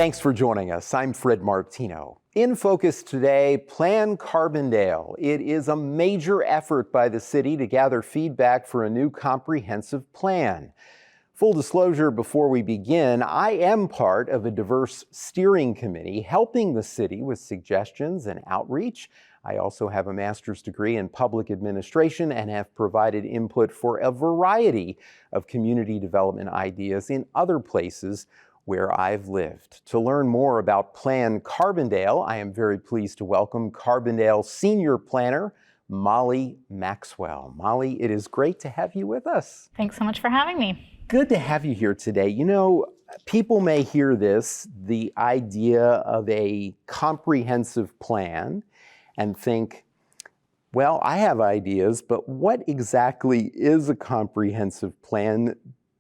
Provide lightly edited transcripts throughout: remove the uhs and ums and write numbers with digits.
Thanks for joining us. I'm Fred Martino. In focus today, Plan Carbondale. It is a major effort by the city to gather feedback for a new comprehensive plan. Full disclosure before we begin, I am part of a diverse steering committee helping the city with suggestions and outreach. I also have a master's degree in public administration and have provided input for a variety of community development ideas in other places where I've lived. To learn more about Plan Carbondale, I am very pleased to welcome Carbondale Senior Planner, Molly Maxwell. Molly, it is great to have you with us. Thanks so much for having me. Good to have you here today. You know, people may hear this, the idea of a comprehensive plan, and think, well, I have ideas, but what exactly is a comprehensive plan?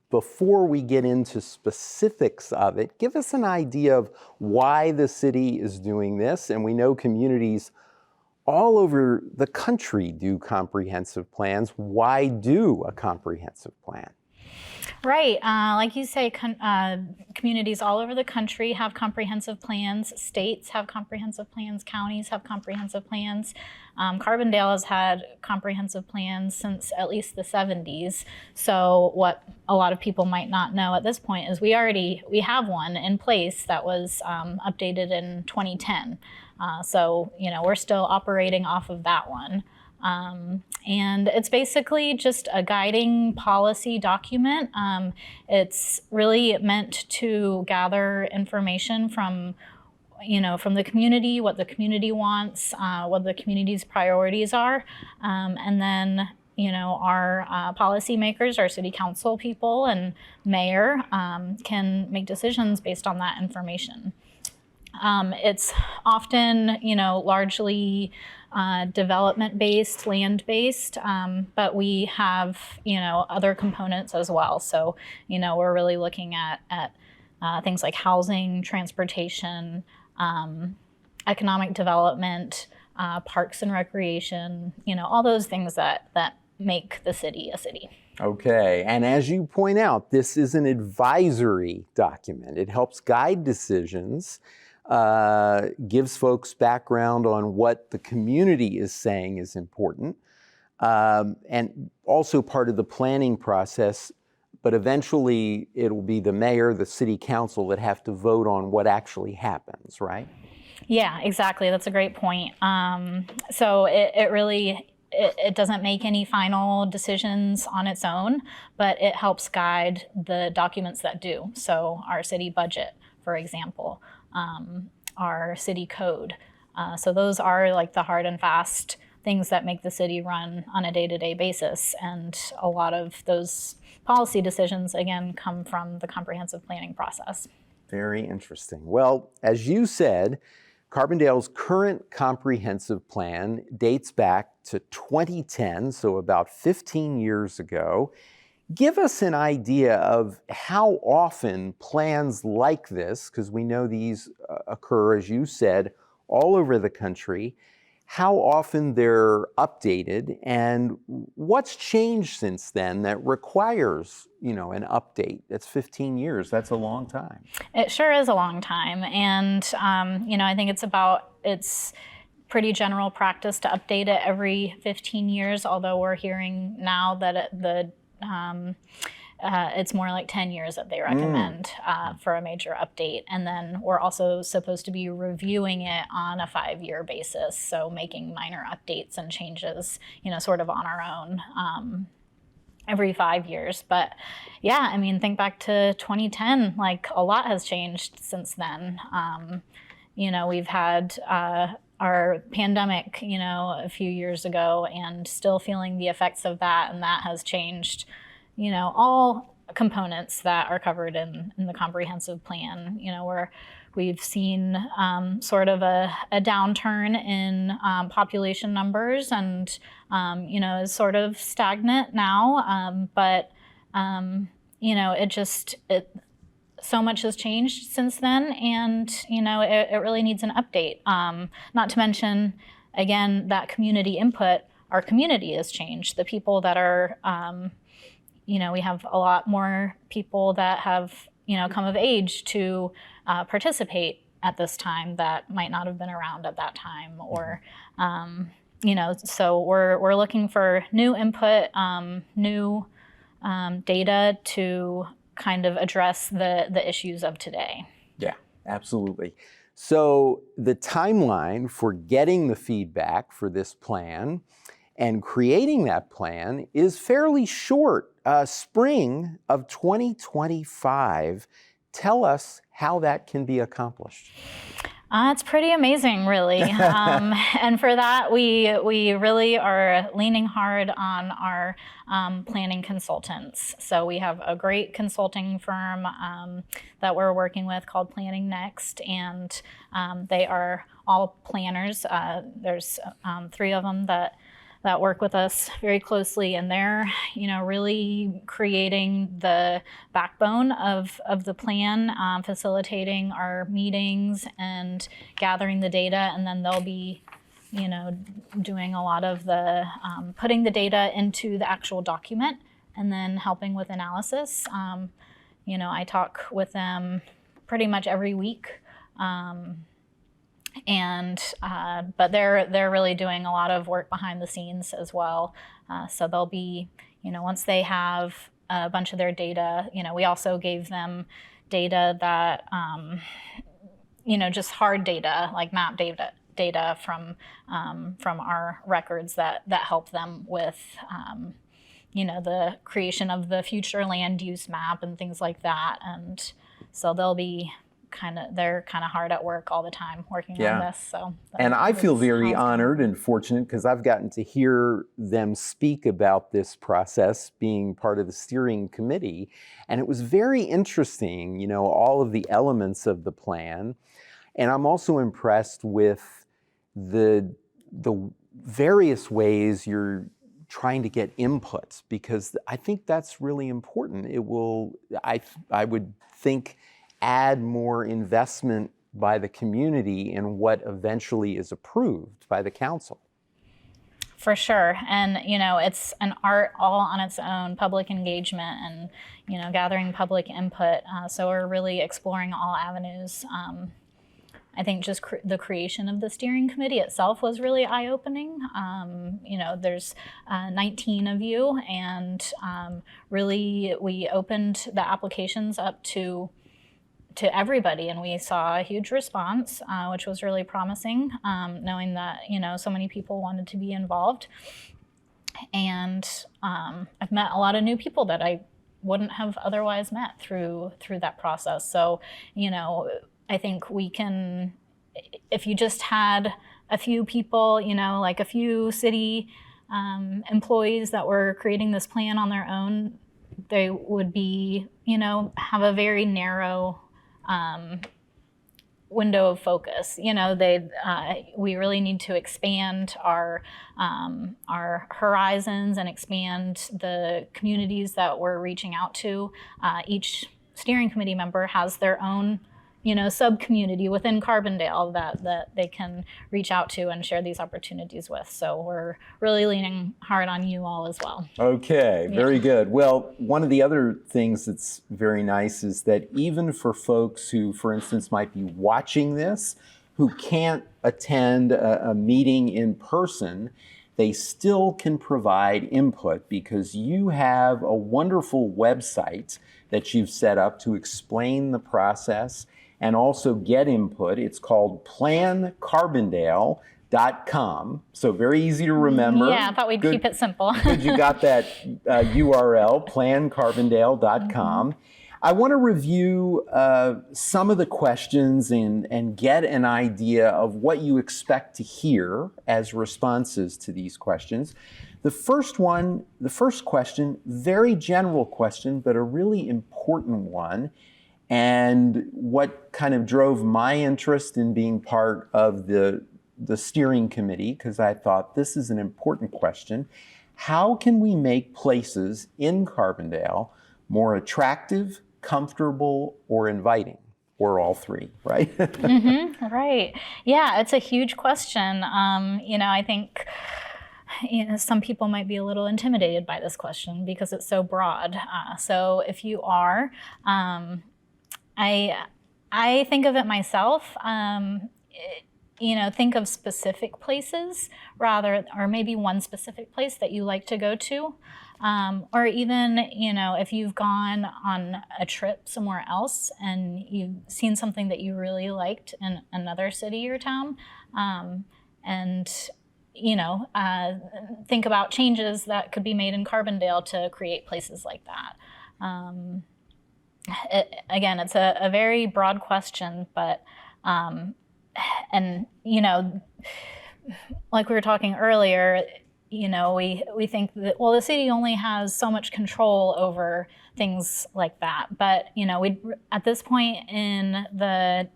Before we get into specifics of it, give us an idea of why the city is doing this. And we know communities all over the country do comprehensive plans. Why do a comprehensive plan? Right. Like you say, communities all over the country have comprehensive plans. States have comprehensive plans. Counties have comprehensive plans. Carbondale has had comprehensive plans since at least the 70s. So what a lot of people might not know at this point is we have one in place that was updated in 2010. So, you know, we're still operating off of that one. And it's basically just a guiding policy document. It's really meant to gather information from the community, what the community wants, what the community's priorities are. And then, our policymakers, our city council people and mayor can make decisions based on that information. It's often, largely development-based, land-based, but we have, other components as well. So, we're really looking at things like housing, transportation, economic development, parks and recreation, all those things that make the city a city. Okay, and as you point out, this is an advisory document. It helps guide decisions, gives folks background on what the community is saying is important, and also part of the planning process, but eventually it'll be the mayor, the city council that have to vote on what actually happens, right? Yeah, exactly. That's a great point. So it doesn't make any final decisions on its own, but it helps guide the documents that do. So our city budget, for example, our city code. So those are like the hard and fast things that make the city run on a day-to-day basis. And a lot of those policy decisions, again, come from the comprehensive planning process. Very interesting. Well, as you said, Carbondale's current comprehensive plan dates back to 2010, so about 15 years ago. Give us an idea of how often plans like this, because we know these occur, as you said, all over the country, how often they're updated, and what's changed since then that requires, an update. That's 15 years. That's a long time. It sure is a long time. And, I think it's pretty general practice to update it every 15 years, although we're hearing now that it's more like 10 years that they recommend for a major update. And then we're also supposed to be reviewing it on a 5-year basis. So making minor updates and changes, sort of on our own every 5 years. But yeah, think back to 2010, like a lot has changed since then. We've had our pandemic, a few years ago, and still feeling the effects of that. And that has changed, all components that are covered in the comprehensive plan, where we've seen sort of a downturn in population numbers and, is sort of stagnant now. But so much has changed since then, and it really needs an update. Not to mention, again, that community input. Our community has changed. The people that are, we have a lot more people that have, come of age to participate at this time that might not have been around at that time, or so we're looking for new input, new data to kind of address the issues of today. Yeah, absolutely. So the timeline for getting the feedback for this plan and creating that plan is fairly short. Spring of 2025. Tell us how that can be accomplished. It's pretty amazing, really. And for that, we really are leaning hard on our planning consultants. So we have a great consulting firm that we're working with called Planning Next, and they are all planners. There's 3 of them that work with us very closely, and they're really creating the backbone of the plan, facilitating our meetings and gathering the data, and then they'll be doing a lot of the putting the data into the actual document and then helping with analysis. I talk with them pretty much every week. But they're really doing a lot of work behind the scenes as well. So they'll be, once they have a bunch of their data, we also gave them data that, just hard data, like map data from our records that help them with, the creation of the future land use map and things like that. And so they'll be they're kind of hard at work all the time working on this. So, and I feel very honored and fortunate because I've gotten to hear them speak about this process being part of the steering committee. And it was very interesting, all of the elements of the plan. And I'm also impressed with the various ways you're trying to get inputs, because I think that's really important. It will, I would think, add more investment by the community in what eventually is approved by the council. For sure. And, it's an art all on its own, public engagement and, gathering public input. So we're really exploring all avenues. I think just the creation of the steering committee itself was really eye-opening. There's 19 of you, and really we opened the applications up to everybody, and we saw a huge response, which was really promising, knowing that so many people wanted to be involved. And I've met a lot of new people that I wouldn't have otherwise met through that process. So I think we can, if you just had a few people, like a few city employees that were creating this plan on their own, they would be have a very narrow window of focus. We really need to expand our horizons and expand the communities that we're reaching out to. Each steering committee member has their own sub-community within Carbondale that they can reach out to and share these opportunities with. So we're really leaning hard on you all as well. Okay, very good. Well, one of the other things that's very nice is that even for folks who, for instance, might be watching this, who can't attend a meeting in person, they still can provide input because you have a wonderful website that you've set up to explain the process and also get input. It's called PlanCarbondale.com. So very easy to remember. Yeah, I thought we'd keep it simple. Good, you got that URL, PlanCarbondale.com. I want to review some of the questions and get an idea of what you expect to hear as responses to these questions. The first question, very general question, but a really important one, and what kind of drove my interest in being part of the steering committee, because I thought this is an important question. How can we make places in Carbondale more attractive, comfortable, or inviting? Or all three, right? Right. Yeah, it's a huge question. I think some people might be a little intimidated by this question because it's so broad. So if you are, I think of it myself. Think of specific places or maybe one specific place that you like to go to. Or even, if you've gone on a trip somewhere else and you've seen something that you really liked in another city or town, and think about changes that could be made in Carbondale to create places like that. Again, it's a very broad question, but like we were talking earlier, we think that, well, the city only has so much control over things like that. But, at this point in the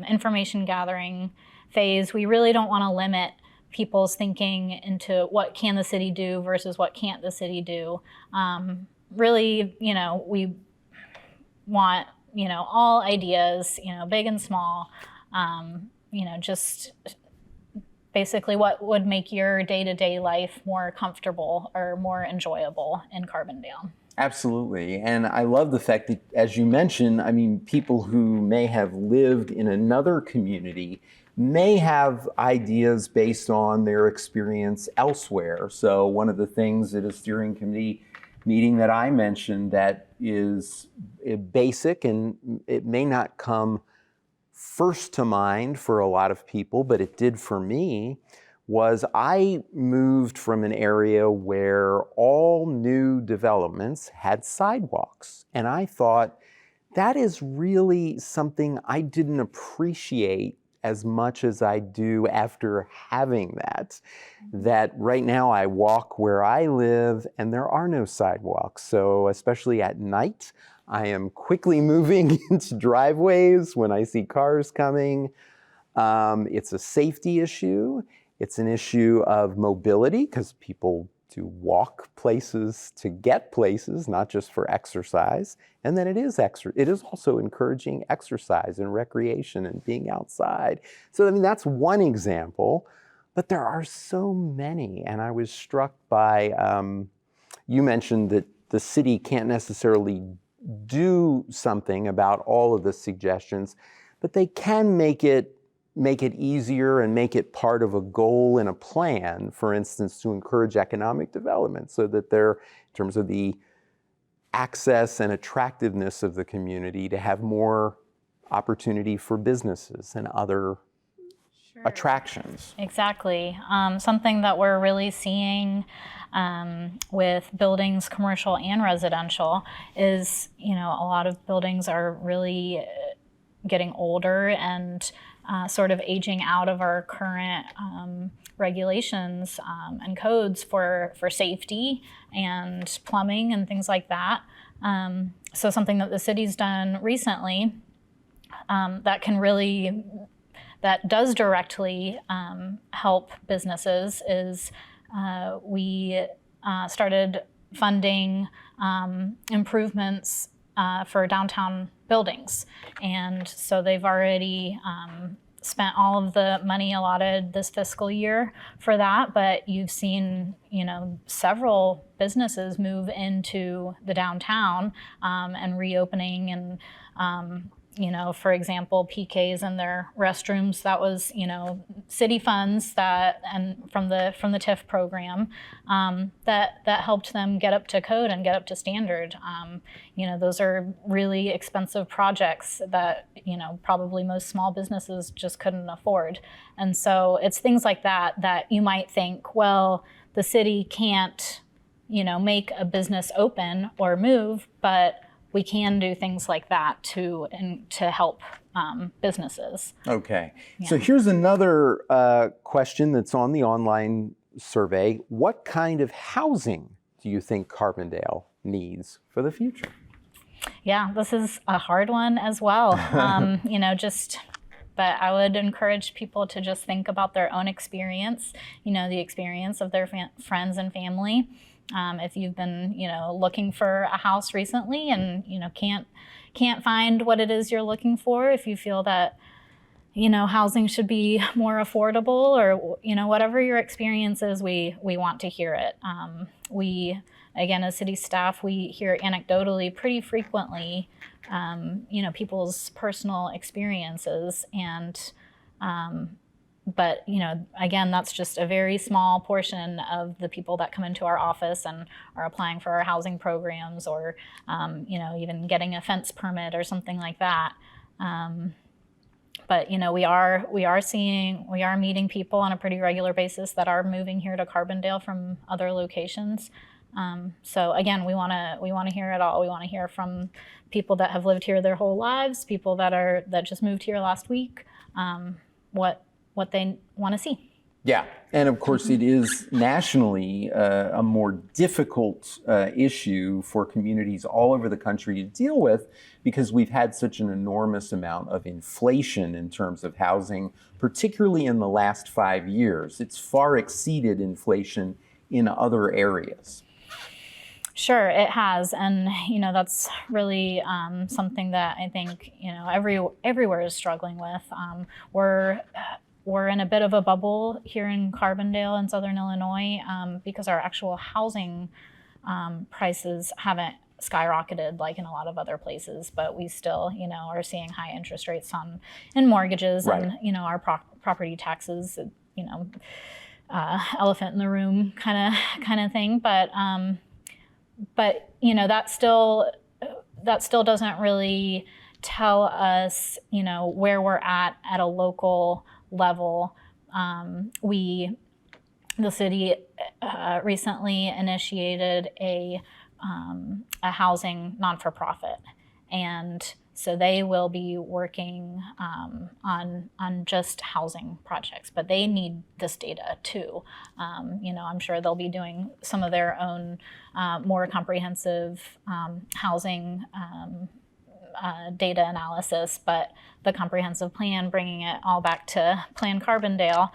information gathering phase, we really don't want to limit people's thinking into what can the city do versus what can't the city do. Really, we want, all ideas, big and small, just basically what would make your day-to-day life more comfortable or more enjoyable in Carbondale. Absolutely. And I love the fact that, as you mentioned, people who may have lived in another community may have ideas based on their experience elsewhere. So one of the things at a steering committee meeting that I mentioned that is basic, and it may not come first to mind for a lot of people, but it did for me, was I moved from an area where all new developments had sidewalks. And I thought, that is really something I didn't appreciate as much as I do after having that. That right now I walk where I live and there are no sidewalks. So especially at night, I am quickly moving into driveways when I see cars coming. It's a safety issue. It's an issue of mobility because people do walk places to get places, not just for exercise. And then it is also encouraging exercise and recreation and being outside. So that's one example, but there are so many. And I was struck by, you mentioned that the city can't necessarily do something about all of the suggestions, but they can make it easier and make it part of a goal and a plan, for instance, to encourage economic development so that in terms of the access and attractiveness of the community, to have more opportunity for businesses and other attractions. Exactly. Something that we're really seeing with buildings, commercial and residential, is, a lot of buildings are really getting older and sort of aging out of our current regulations and codes for safety and plumbing and things like that. So something that the city's done recently that does directly help businesses is we started funding improvements for downtown buildings. And so they've already spent all of the money allotted this fiscal year for that, but you've seen, several businesses move into the downtown and reopening and, for example, PKs in their restrooms. That was, city funds and from the TIF program that helped them get up to code and get up to standard. Those are really expensive projects that, probably most small businesses just couldn't afford. And so it's things like that you might think, well, the city can't, make a business open or move, but we can do things like that to help businesses. Okay. Yeah. So here's another question that's on the online survey. What kind of housing do you think Carbondale needs for the future? Yeah, this is a hard one as well. But I would encourage people to just think about their own experience, the experience of their friends and family. If you've been, looking for a house recently and, can't find what it is you're looking for, if you feel that housing should be more affordable, or, whatever your experience is, we want to hear it. We, again, as city staff, we hear anecdotally pretty frequently, people's personal experiences. And, but, again, that's just a very small portion of the people that come into our office and are applying for our housing programs, or, even getting a fence permit or something like that. But we are meeting people on a pretty regular basis that are moving here to Carbondale from other locations. So again, we want to hear it all. We want to hear from people that have lived here their whole lives, people that just moved here last week, what they want to see. Yeah, and of course it is nationally a more difficult issue for communities all over the country to deal with, because we've had such an enormous amount of inflation in terms of housing, particularly in the last 5 years. It's far exceeded inflation in other areas. Sure, it has, and that's really something that I think everywhere is struggling with. We're in a bit of a bubble here in Carbondale in Southern Illinois, because our actual housing prices haven't skyrocketed like in a lot of other places, but we still, are seeing high interest rates in mortgages, right. And our property taxes, elephant in the room kind of thing. But that still doesn't really tell us where we're at a local level. The city recently initiated a housing non-for-profit, and so they will be working on just housing projects, but they need this data too. I'm sure they'll be doing some of their own more comprehensive housing data analysis, but the comprehensive plan, bringing it all back to Plan Carbondale,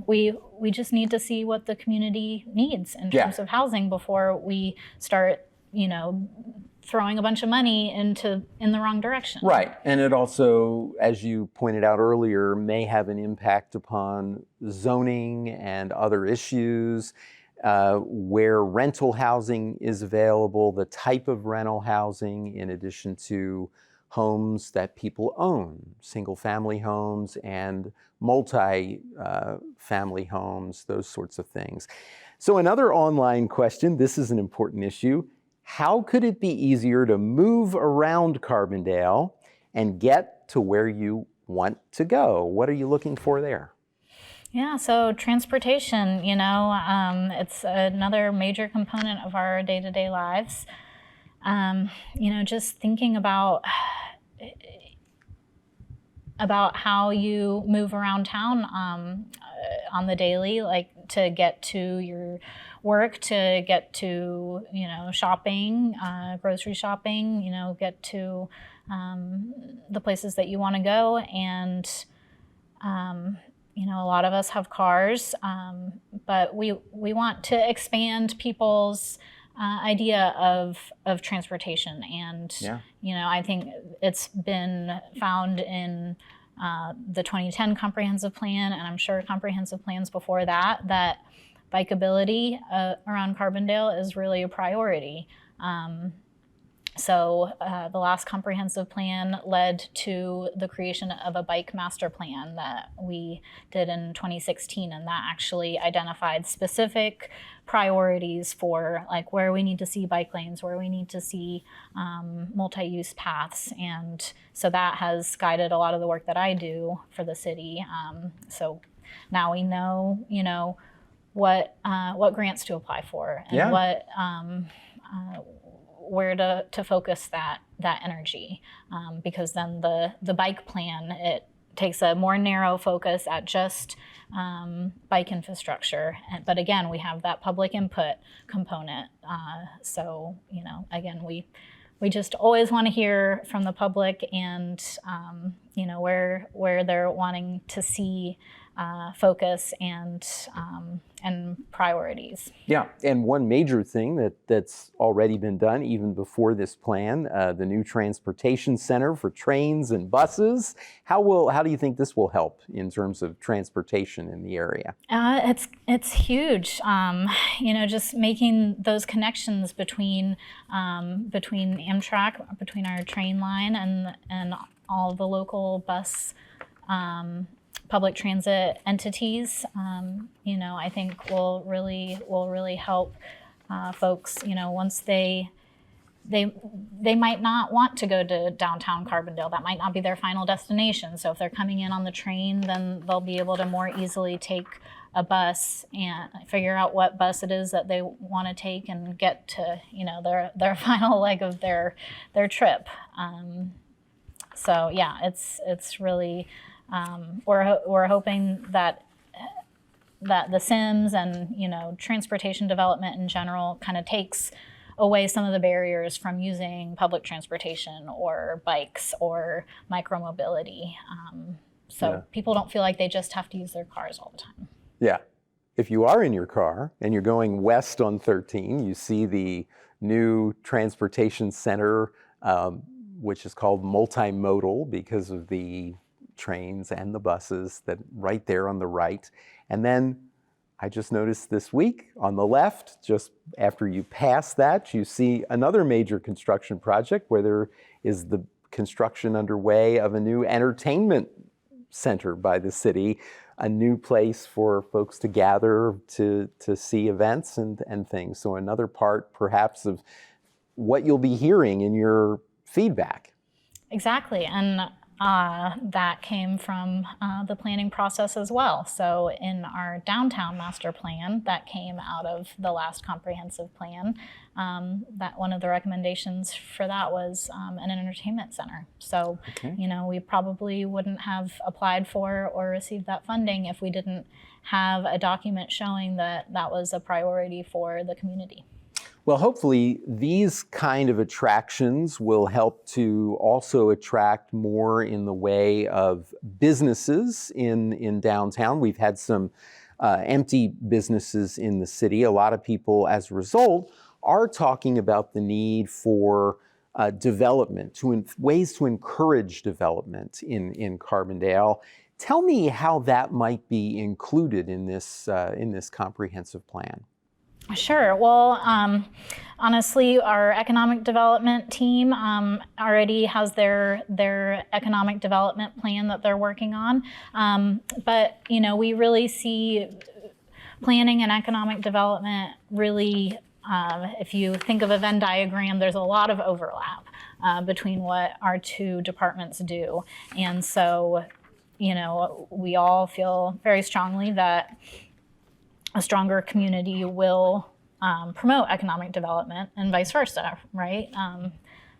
we just need to see what the community needs in terms of housing before we start, throwing a bunch of money in the wrong direction. Right, and it also, as you pointed out earlier, may have an impact upon zoning and other issues. Where rental housing is available, the type of rental housing, in addition to homes that people own, single-family homes and multi-family homes, those sorts of things. So another online question, this is an important issue. How could it be easier to move around Carbondale and get to where you want to go? What are you looking for there? Yeah, so transportation, it's another major component of our day-to-day lives. Just thinking about how you move around town on the daily, like to get to your work, to get to, shopping, grocery shopping, get to the places that you want to go. And a lot of us have cars, but we want to expand people's idea of transportation. And, I think it's been found in the 2010 comprehensive plan, and I'm sure comprehensive plans before that bikeability around Carbondale is really a priority. So the last comprehensive plan led to the creation of a bike master plan that we did in 2016, and that actually identified specific priorities for like where we need to see bike lanes, where we need to see multi-use paths. And so that has guided a lot of the work that I do for the city. So now we know, what grants to apply for, and what where to focus that energy, because then the bike plan, it takes a more narrow focus at just bike infrastructure. But again, we have that public input component. So again, we just always want to hear from the public, and where they're wanting to see focus and priorities. Yeah, and one major thing that's already been done even before this plan, the new transportation center for trains and buses. How do you think this will help in terms of transportation in the area? It's huge. Just making those connections between Amtrak, between our train line and all the local bus public transit entities, I think will really help folks. Once they might not want to go to downtown Carbondale. That might not be their final destination. So if they're coming in on the train, then they'll be able to more easily take a bus and figure out what bus it is that they want to take and get to their final leg of their trip. So yeah, it's really. We're hoping that the SIMS and transportation development in general kind of takes away some of the barriers from using public transportation or bikes or micromobility, so people don't feel like they just have to use their cars all the time. Yeah. If you are in your car and you're going west on 13, you see the new transportation center, which is called multimodal because of the trains and the buses that right there on the right. And then I just noticed this week on the left, just after you pass that, you see another major construction project where there is the construction underway of a new entertainment center by the city, a new place for folks to gather to see events and things. So another part perhaps of what you'll be hearing in your feedback. Exactly. And that came from the planning process as well. So in our downtown master plan that came out of the last comprehensive plan, that one of the recommendations for that was an entertainment center. So, we probably wouldn't have applied for or received that funding if we didn't have a document showing that that was a priority for the community. Well, hopefully these kind of attractions will help to also attract more in the way of businesses in downtown. We've had some empty businesses in the city. A lot of people, as a result, are talking about the need for development, ways to encourage development in Carbondale. Tell me how that might be included in this comprehensive plan. Sure. Well, honestly, our economic development team already has their economic development plan that they're working on. But, we really see planning and economic development really, if you think of a Venn diagram, there's a lot of overlap between what our two departments do. And so, we all feel very strongly that a stronger community will promote economic development and vice versa, right?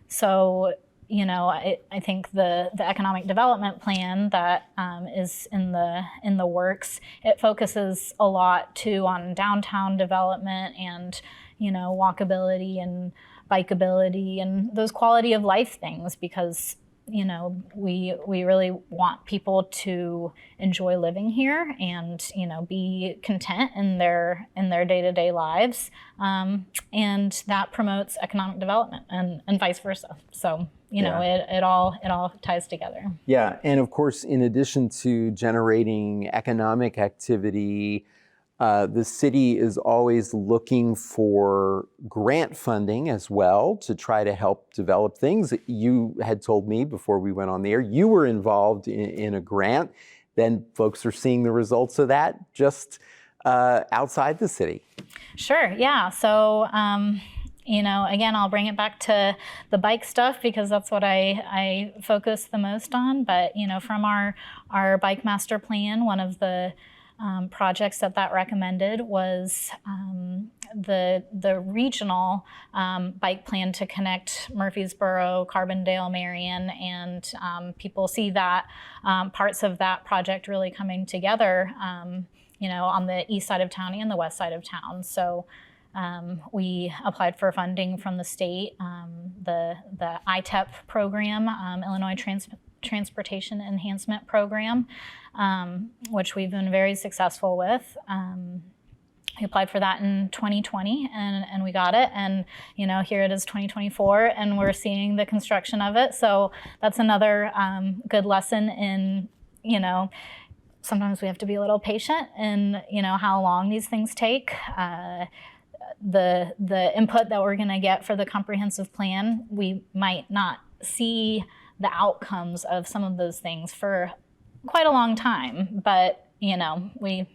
So, I think the economic development plan that is in the works, it focuses a lot too on downtown development and, walkability and bikeability and those quality of life things, because we really want people to enjoy living here and be content in their day-to-day lives, and that promotes economic development and vice versa. So it all ties together. Yeah, and of course, in addition to generating economic activity, the city is always looking for grant funding as well to try to help develop things. You had told me before we went on the air, you were involved in a grant. Then folks are seeing the results of that just outside the city. Sure, yeah. So, again, I'll bring it back to the bike stuff because that's what I focus the most on. But, from our bike master plan, one of the projects that recommended was the regional bike plan to connect Murfreesboro, Carbondale, Marion, and people see that parts of that project really coming together, on the east side of town and the west side of town. So we applied for funding from the state, the ITEP program, Illinois transportation enhancement program, which we've been very successful with. We applied for that in 2020 and we got it, and here it is 2024 and we're seeing the construction of it. So that's another good lesson in sometimes we have to be a little patient in how long these things take. The input that we're going to get for the comprehensive plan, we might not see the outcomes of some of those things for quite a long time, but we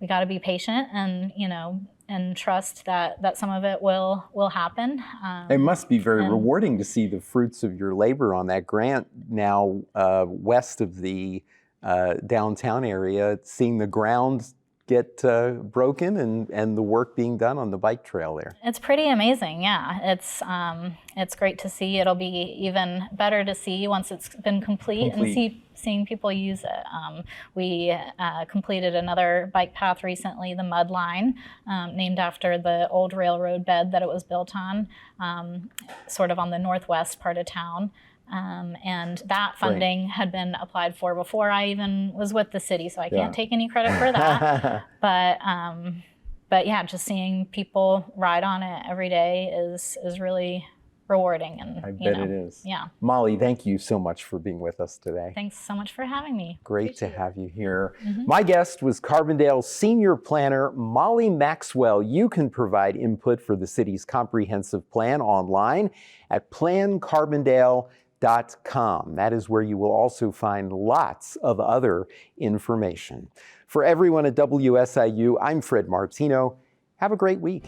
got to be patient and trust that some of it will happen. It must be very rewarding to see the fruits of your labor on that grant now west of the downtown area, seeing the ground get broken and the work being done on the bike trail there. It's pretty amazing, yeah. It's great to see. It'll be even better to see once it's been complete. And seeing people use it. We completed another bike path recently, the Mud Line, named after the old railroad bed that it was built on, sort of on the northwest part of town. And that funding had been applied for before I even was with the city, so I can't take any credit for that. But yeah, just seeing people ride on it every day is really rewarding. And I bet it is. Yeah. Molly, thank you so much for being with us today. Thanks so much for having me. Great to have you here. My guest was Carbondale Senior Planner Molly Maxwell. You can provide input for the city's comprehensive plan online at plancarbondale.com. That is where you will also find lots of other information. For everyone at WSIU, I'm Fred Martino. Have a great week.